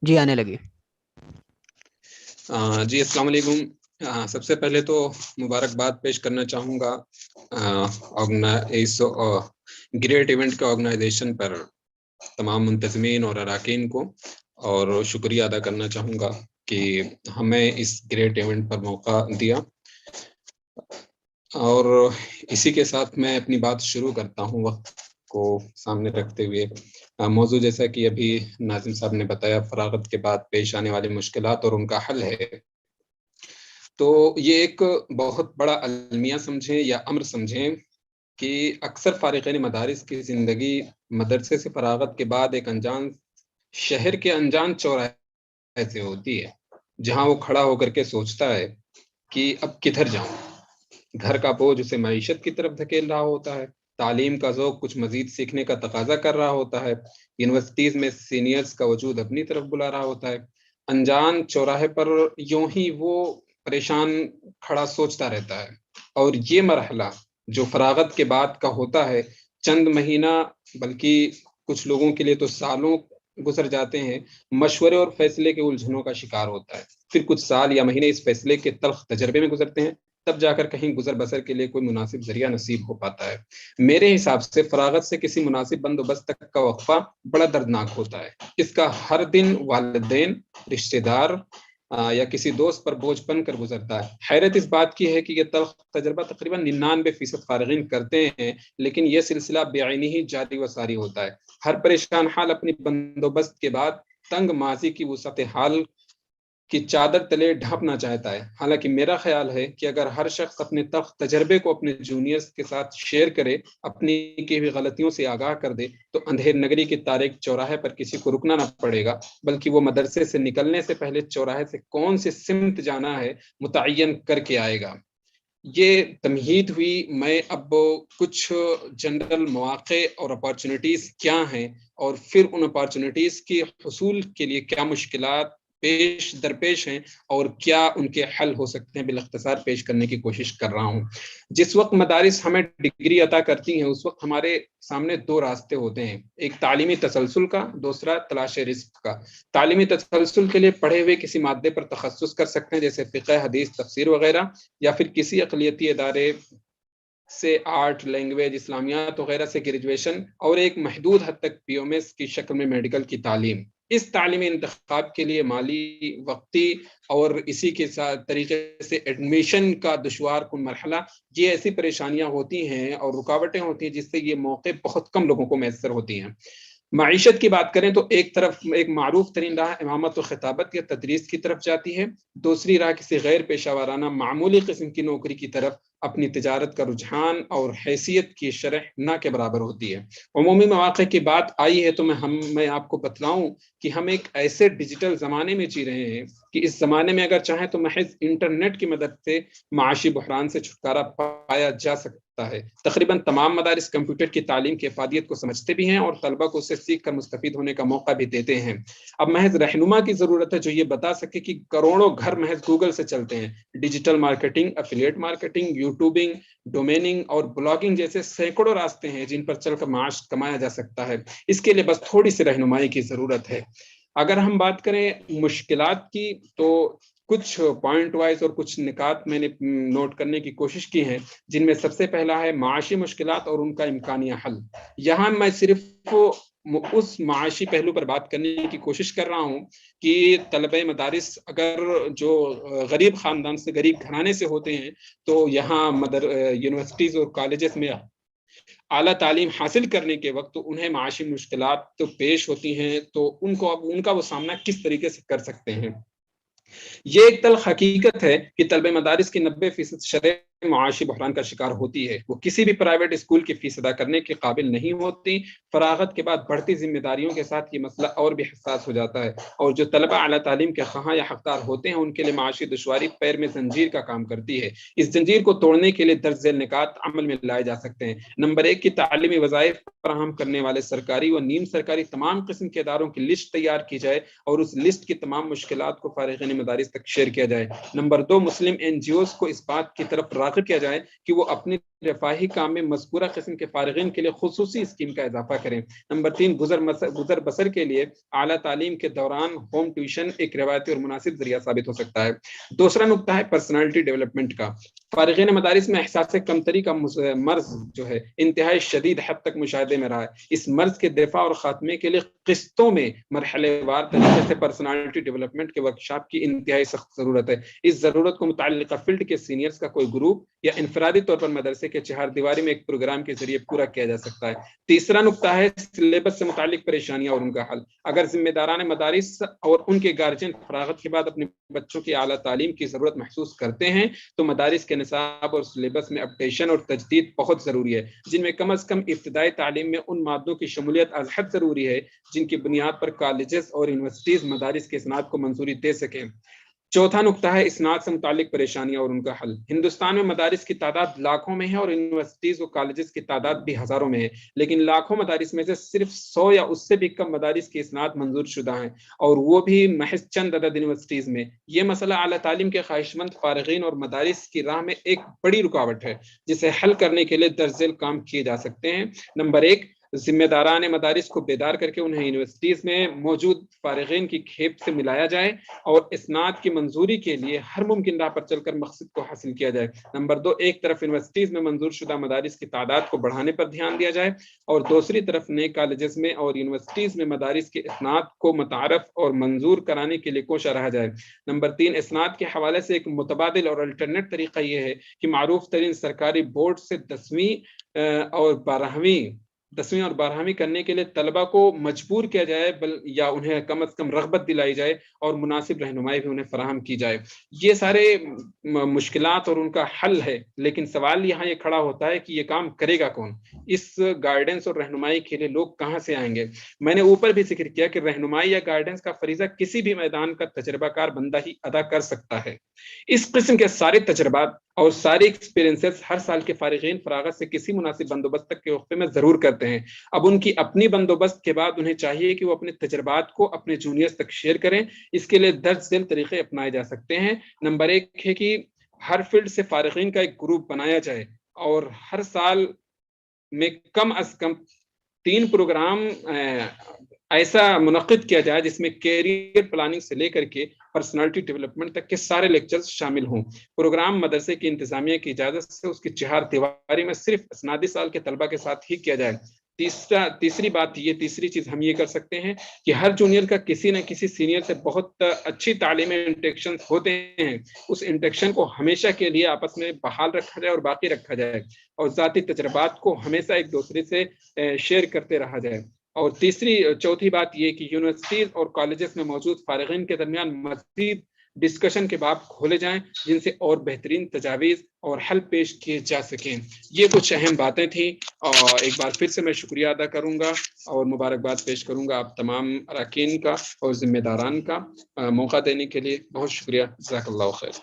جی آنے لگی۔ جی السلام علیکم۔ سب سے پہلے تو مبارکباد پیش کرنا چاہوں گا اس گریٹ ایونٹ کے آرگنائزیشن پر تمام منتظمین اور اراکین کو، اور شکریہ ادا کرنا چاہوں گا کہ ہمیں اس گریٹ ایونٹ پر موقع دیا۔ اور اسی کے ساتھ میں اپنی بات شروع کرتا ہوں وقت کو سامنے رکھتے ہوئے۔ موضوع جیسا کہ ابھی ناظم صاحب نے بتایا، فراغت کے بعد پیش آنے والی مشکلات اور ان کا حل ہے۔ تو یہ ایک بہت بڑا المیہ سمجھیں یا امر سمجھیں کہ اکثر فارغین مدارس کی زندگی مدرسے سے فراغت کے بعد ایک انجان شہر کے انجان چوراہے سے ہوتی ہے، جہاں وہ کھڑا ہو کر کے سوچتا ہے کہ اب کدھر جاؤں۔ گھر کا بوجھ اسے معیشت کی طرف دھکیل رہا ہوتا ہے، تعلیم کا ذوق کچھ مزید سیکھنے کا تقاضا کر رہا ہوتا ہے، یونیورسٹیز میں سینئرز کا وجود اپنی طرف بلا رہا ہوتا ہے۔ انجان چوراہے پر یوں ہی وہ پریشان کھڑا سوچتا رہتا ہے، اور یہ مرحلہ جو فراغت کے بعد کا ہوتا ہے، چند مہینہ بلکہ کچھ لوگوں کے لیے تو سالوں گزر جاتے ہیں، مشورے اور فیصلے کے الجھنوں کا شکار ہوتا ہے۔ پھر کچھ سال یا مہینے اس فیصلے کے تلخ تجربے میں گزرتے ہیں، تب جا کر کہیں گزر بسر کے لیے کوئی مناسب ذریعہ نصیب ہو پاتا ہے۔ میرے حساب سے فراغت سے کسی مناسب بندوبست تک کا وقفہ بڑا دردناک ہوتا ہے۔ اس کا ہر دن والدین، رشتہ دار یا کسی دوست پر بوجھ بن کر گزرتا ہے۔ حیرت اس بات کی ہے کہ یہ تلخ تجربہ تقریباً 99% فارغین کرتے ہیں، لیکن یہ سلسلہ بے عینی ہی جاری و ساری ہوتا ہے۔ ہر پریشان حال اپنی بندوبست کے بعد تنگ ماضی کی وسعت حال کی چادر تلے ڈھانپنا چاہتا ہے۔ حالانکہ میرا خیال ہے کہ اگر ہر شخص اپنے تلخ تجربے کو اپنے جونیئرز کے ساتھ شیئر کرے، اپنی کی ہوئی غلطیوں سے آگاہ کر دے، تو اندھیر نگری کی تاریک چوراہے پر کسی کو رکنا نہ پڑے گا، بلکہ وہ مدرسے سے نکلنے سے پہلے چوراہے سے کون سی سمت جانا ہے متعین کر کے آئے گا۔ یہ تمہید ہوئی۔ میں اب کچھ جنرل مواقع اور اپارچونٹیز کیا ہیں، اور پھر ان اپارچونٹیز کے حصول کے لیے کیا مشکلات درپیش ہیں اور کیا ان کے حل ہو سکتے ہیں، بالاختصار پیش کرنے کی کوشش کر رہا ہوں۔ جس وقت مدارس ہمیں ڈگری عطا کرتی ہیں، اس وقت ہمارے سامنے دو راستے ہوتے ہیں، ایک تعلیمی تسلسل کا، دوسرا تلاش رزق کا۔ تعلیمی تسلسل کے لیے پڑھے ہوئے کسی مادے پر تخصص کر سکتے ہیں، جیسے فقہ، حدیث، تفسیر وغیرہ، یا پھر کسی اقلیتی ادارے سے آرٹ، لینگویج، اسلامیات وغیرہ سے گریجویشن، اور ایک محدود حد تک پی ایم ایس کی شکل میں میڈیکل کی تعلیم۔ اس تعلیمی انتخاب کے لیے مالی، وقتی اور اسی کے ساتھ طریقے سے ایڈمیشن کا دشوار کن مرحلہ، یہ ایسی پریشانیاں ہوتی ہیں اور رکاوٹیں ہوتی ہیں جس سے یہ موقع بہت کم لوگوں کو میسر ہوتی ہیں۔ معیشت کی بات کریں تو ایک طرف ایک معروف ترین راہ امامت و خطابت یا تدریس کی طرف جاتی ہے، دوسری راہ کسی غیر پیشہ ورانہ معمولی قسم کی نوکری کی طرف اپنی تجارت کا رجحان اور حیثیت کی شرح نہ کے برابر ہوتی ہے۔ عمومی مواقع کی بات آئی ہے تو میں آپ کو بتلاؤں کہ ہم ایک ایسے ڈیجیٹل زمانے میں جی رہے ہیں کہ اس زمانے میں اگر چاہیں تو محض انٹرنیٹ کی مدد سے معاشی بحران سے چھٹکارا پایا جا سکتا ہے۔ تقریباً تمام مدارس کمپیوٹر کی تعلیم کی افادیت کو سمجھتے بھی ہیں اور طلبہ کو اسے سیکھ کر مستفید ہونے کا موقع بھی دیتے ہیں۔ اب محض رہنما کی ضرورت ہے جو یہ بتا سکے کہ کروڑوں گھر محض گوگل سے چلتے ہیں۔ ڈیجیٹل مارکیٹنگ، افیلیٹ مارکیٹنگ، یوٹیوبنگ، ڈومیننگ اور بلاگنگ جیسے سینکڑوں راستے ہیں جن پر چل کر معاش کمایا جا سکتا ہے۔ اس کے لیے بس تھوڑی سی رہنمائی کی ضرورت ہے۔ اگر ہم بات کریں مشکلات کی تو کچھ پوائنٹ وائز اور کچھ نکات میں نے نوٹ کرنے کی کوشش کی ہیں، جن میں سب سے پہلا ہے معاشی مشکلات اور ان کا امکانیہ حل۔ یہاں میں صرف اس معاشی پہلو پر بات کرنے کی کوشش کر رہا ہوں کہ طلبہ مدارس اگر جو غریب خاندان سے، غریب گھرانے سے ہوتے ہیں، تو یہاں یونیورسٹیز اور کالجز میں اعلیٰ تعلیم حاصل کرنے کے وقت انہیں معاشی مشکلات تو پیش ہوتی ہیں، تو ان کا وہ سامنا کس طریقے سے کر سکتے ہیں۔ یہ ایک تلخ حقیقت ہے کہ طلبہ مدارس کی 90% شرح معاشی بحران کا شکار ہوتی ہے۔ وہ کسی بھی پرائیویٹ اسکول کی فیس ادا کرنے کے قابل نہیں ہوتی۔ فراغت کے بعد بڑھتی ذمہ داریوں کے ساتھ یہ مسئلہ اور بھی حساس ہو جاتا ہے، اور جو طلبہ اعلیٰ تعلیم کے خواہاں یا حقدار ہوتے ہیں ان کے لیے معاشی دشواری پیر میں زنجیر کا کام کرتی ہے۔ اس زنجیر کو توڑنے کے لیے درج ذیل نکات عمل میں لائے جا سکتے ہیں۔ نمبر 1 کی تعلیمی وظائف فراہم کرنے والے سرکاری و نیم سرکاری تمام قسم کے اداروں کی لسٹ تیار کی جائے اور اس لسٹ کی تمام مشکلات کو فارغین مدارس تک شیئر کیا جائے۔ نمبر 2 مسلم این جی اوز کو اس بات کی طرف راغب کیا جائے کہ وہ اپنی رفاہی کام میں مذکورہ قسم کے فارغین کے لیے خصوصی اسکیم کا اضافہ کریں۔ نمبر 3، گزر بسر کے لیے اعلیٰ تعلیم کے دوران ہوم ٹیوشن ایک روایتی اور مناسب ذریعہ ثابت ہو سکتا ہے۔ دوسرا نقطہ ہے پرسنالٹی ڈیولپمنٹ کا۔ فارغین مدارس میں احساس کمتری کا مرض جو ہے انتہائی شدید حد تک مشاہدے میں رہا ہے۔ اس مرض کے دفاع اور خاتمے کے لیے قسطوں میں مرحلے وار طریقے سے پرسنالٹی ڈیولپمنٹ کے ورکشاپ کی انتہائی سخت ضرورت ہے۔ اس ضرورت کو متعلقہ فیلڈ کے سینئرز کا کوئی گروپ یا انفرادی طور پر مدرسے کے چہار دیواری میں ایک پروگرام کے ذریعے پورا کیا جا سکتا ہے۔ تیسرا نقطہ ہے سلیبس سے متعلق پریشانیاں اور ان کا حل۔ اگر ذمہ داران مدارس اور ان کے گارجین فراغت کے بعد اپنے بچوں کی اعلیٰ تعلیم کی ضرورت محسوس کرتے ہیں تو مدارس کے نصاب اور سلیبس میں اپڈیشن اور تجدید بہت ضروری ہے، جن میں کم از کم ابتدائی تعلیم میں ان مادوں کی شمولیت از حد ضروری ہے جن کی بنیاد پر کالجز اور یونیورسٹیز مدارس کے اسناد کو منظوری دے سکیں۔ چوتھا نقطہ ہے اسناد سے متعلق پریشانیاں اور ان کا حل۔ ہندوستان میں مدارس کی تعداد لاکھوں میں ہے اور یونیورسٹیز و کالجز کی تعداد بھی ہزاروں میں ہے، لیکن لاکھوں مدارس میں سے صرف 100 یا اس سے بھی کم مدارس کے اسناد منظور شدہ ہیں، اور وہ بھی محض چند عدد یونیورسٹیز میں۔ یہ مسئلہ اعلیٰ تعلیم کے خواہش مند فارغین اور مدارس کی راہ میں ایک بڑی رکاوٹ ہے، جسے حل کرنے کے لیے درج ذیل کام کیے جا سکتے ہیں۔ نمبر 1، ذمہ داران مدارس کو بیدار کر کے انہیں یونیورسٹیز میں موجود فارغین کی کھیپ سے ملایا جائے اور اسناد کی منظوری کے لیے ہر ممکن راہ پر چل کر مقصد کو حاصل کیا جائے۔ نمبر 2، ایک طرف یونیورسٹیز میں منظور شدہ مدارس کی تعداد کو بڑھانے پر دھیان دیا جائے اور دوسری طرف نئے کالجز میں اور یونیورسٹیز میں مدارس کے اسناد کو متعارف اور منظور کرانے کے لیے کوشاں رہا جائے۔ نمبر 3، اسناد کے حوالے سے ایک متبادل اور الٹرنیٹ طریقہ یہ ہے کہ معروف ترین سرکاری بورڈ سے 10ویں اور 12ویں کرنے کے لیے طلبہ کو مجبور کیا جائے یا انہیں کم از کم رغبت دلائی جائے اور مناسب رہنمائی بھی انہیں فراہم کی جائے۔ یہ سارے مشکلات اور ان کا حل ہے، لیکن سوال یہاں یہ کھڑا ہوتا ہے کہ یہ کام کرے گا کون؟ اس گائیڈنس اور رہنمائی کے لیے لوگ کہاں سے آئیں گے؟ میں نے اوپر بھی ذکر کیا کہ رہنمائی یا گائیڈنس کا فریضہ کسی بھی میدان کا تجربہ کار بندہ ہی ادا کر سکتا ہے۔ اس قسم کے سارے تجربات اور سارے ایکسپیرینسز ہر سال کے فارغین فراغت سے کسی مناسب بندوبست تک کے وقفے میں ضرور کرتے ہیں۔ اب ان کی اپنی بندوبست کے بعد انہیں چاہیے کہ وہ اپنے تجربات کو اپنے جونیئرز تک شیئر کریں۔ اس کے لیے درج ذیل طریقے اپنائے جا سکتے ہیں۔ نمبر 1 ہے کہ ہر فیلڈ سے فارغین کا ایک گروپ بنایا جائے اور ہر سال میں کم از کم 3 پروگرام ایسا منعقد کیا جائے جس میں کیریئر پلاننگ سے لے کر کے پرسنالٹی ڈیولپمنٹ تک کے سارے لیکچرز شامل ہوں۔ پروگرام مدرسے کی انتظامیہ کی اجازت سے اس کی چہار دیواری میں صرف اسنادی سال کے طلبہ کے ساتھ ہی کیا جائے۔ تیسری چیز ہم یہ کر سکتے ہیں کہ ہر جونیئر کا کسی نہ کسی سینئر سے بہت اچھی تعلیمی انٹریکشن ہوتے ہیں، اس انٹریکشن کو ہمیشہ کے لیے آپس میں بحال رکھا جائے اور باقی رکھا جائے اور ذاتی تجربات کو ہمیشہ ایک دوسرے سے شیئر کرتے رہا جائے۔ اور چوتھی بات یہ کہ یونیورسٹیز اور کالجز میں موجود فارغین کے درمیان مزید ڈسکشن کے باب کھولے جائیں جن سے اور بہترین تجاویز اور حل پیش کیے جا سکیں۔ یہ کچھ اہم باتیں تھیں اور ایک بار پھر سے میں شکریہ ادا کروں گا اور مبارکباد پیش کروں گا آپ تمام اراکین کا اور ذمہ داران کا۔ موقع دینے کے لیے بہت شکریہ۔ جزاک اللہ خیر۔